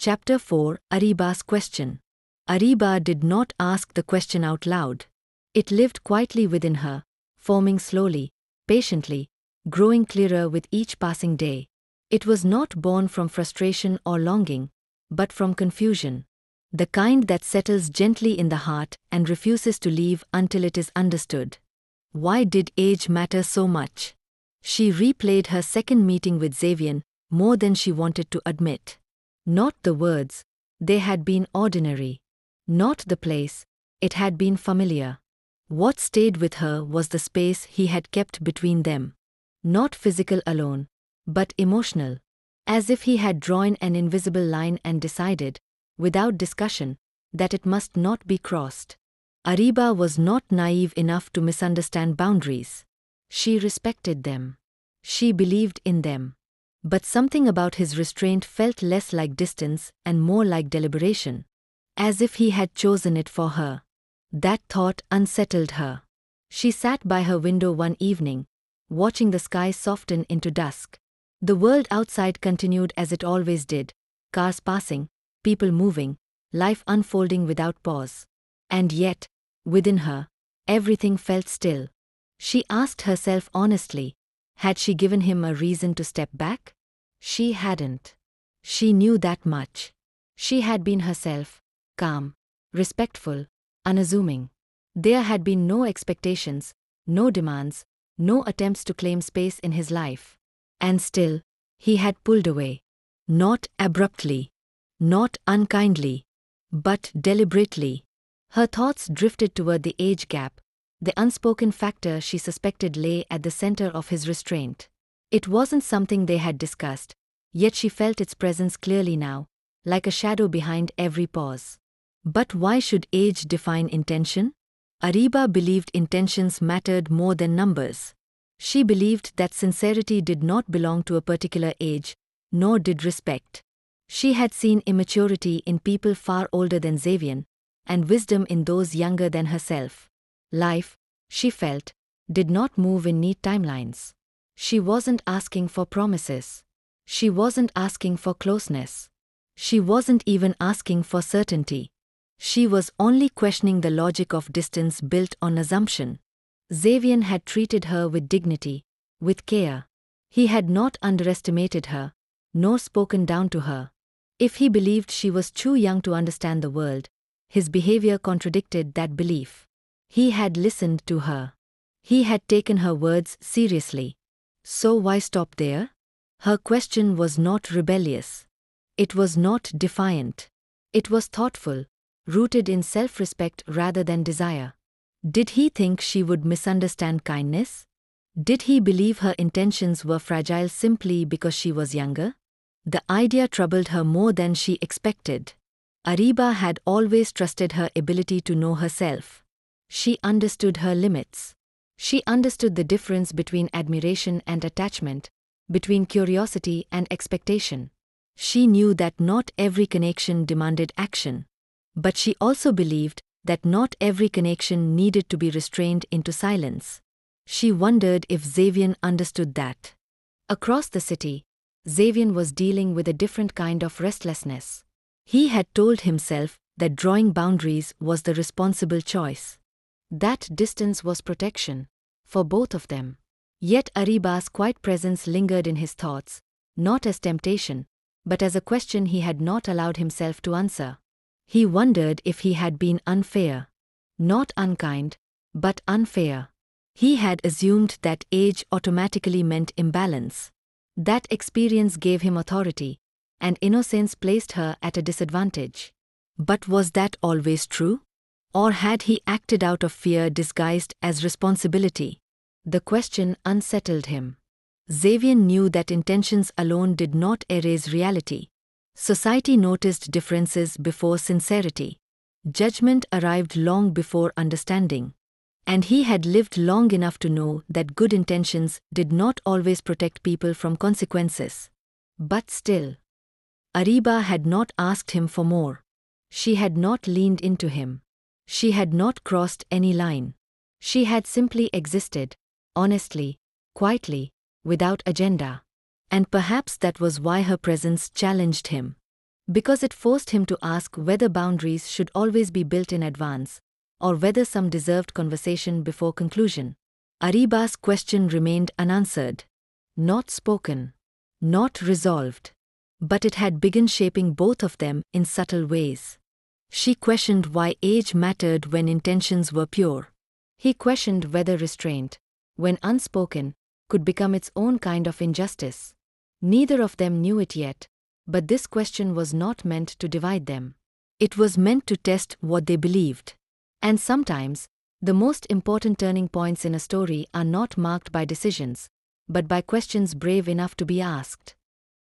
Chapter 4, Areeba's Question. Areeba did not ask the question out loud. It lived quietly within her, forming slowly, patiently, growing clearer with each passing day. It was not born from frustration or longing, but from confusion. The kind that settles gently in the heart and refuses to leave until it is understood. Why did age matter so much? She replayed her second meeting with Zavian more than she wanted to admit. Not the words, they had been ordinary. Not the place, it had been familiar. What stayed with her was the space he had kept between them. Not physical alone, but emotional. As if he had drawn an invisible line and decided, without discussion, that it must not be crossed. Areeba was not naive enough to misunderstand boundaries. She respected them. She believed in them. But something about his restraint felt less like distance and more like deliberation. As if he had chosen it for her. That thought unsettled her. She sat by her window one evening, watching the sky soften into dusk. The world outside continued as it always did, cars passing, people moving, life unfolding without pause. And yet, within her, everything felt still. She asked herself honestly, had she given him a reason to step back? She hadn't. She knew that much. She had been herself, calm, respectful, unassuming. There had been no expectations, no demands, no attempts to claim space in his life. And still, he had pulled away. Not abruptly. Not unkindly. But deliberately. Her thoughts drifted toward the age gap, the unspoken factor she suspected lay at the center of his restraint. It wasn't something they had discussed, yet she felt its presence clearly now, like a shadow behind every pause. But why should age define intention? Areeba believed intentions mattered more than numbers. She believed that sincerity did not belong to a particular age, nor did respect. She had seen immaturity in people far older than Zavian, and wisdom in those younger than herself. Life, she felt, did not move in neat timelines. She wasn't asking for promises. She wasn't asking for closeness. She wasn't even asking for certainty. She was only questioning the logic of distance built on assumption. Zavian had treated her with dignity, with care. He had not underestimated her, nor spoken down to her. If he believed she was too young to understand the world, his behavior contradicted that belief. He had listened to her. He had taken her words seriously. So why stop there? Her question was not rebellious. It was not defiant. It was thoughtful, rooted in self-respect rather than desire. Did he think she would misunderstand kindness? Did he believe her intentions were fragile simply because she was younger? The idea troubled her more than she expected. Areeba had always trusted her ability to know herself. She understood her limits. She understood the difference between admiration and attachment, between curiosity and expectation. She knew that not every connection demanded action. But she also believed that not every connection needed to be restrained into silence. She wondered if Zavian understood that. Across the city, Zavian was dealing with a different kind of restlessness. He had told himself that drawing boundaries was the responsible choice. That distance was protection, for both of them. Yet Areeba's quiet presence lingered in his thoughts, not as temptation, but as a question he had not allowed himself to answer. He wondered if he had been unfair. Not unkind, but unfair. He had assumed that age automatically meant imbalance. That experience gave him authority, and innocence placed her at a disadvantage. But was that always true? Or had he acted out of fear disguised as responsibility? The question unsettled him. Zavian knew that intentions alone did not erase reality. Society noticed differences before sincerity. Judgment arrived long before understanding. And he had lived long enough to know that good intentions did not always protect people from consequences. But still, Areeba had not asked him for more. She had not leaned into him. She had not crossed any line. She had simply existed, honestly, quietly, without agenda. And perhaps that was why her presence challenged him. Because it forced him to ask whether boundaries should always be built in advance, or whether some deserved conversation before conclusion. Areeba's question remained unanswered, not spoken, not resolved. But it had begun shaping both of them in subtle ways. She questioned why age mattered when intentions were pure. He questioned whether restraint, when unspoken, could become its own kind of injustice. Neither of them knew it yet, but this question was not meant to divide them. It was meant to test what they believed. And sometimes, the most important turning points in a story are not marked by decisions, but by questions brave enough to be asked.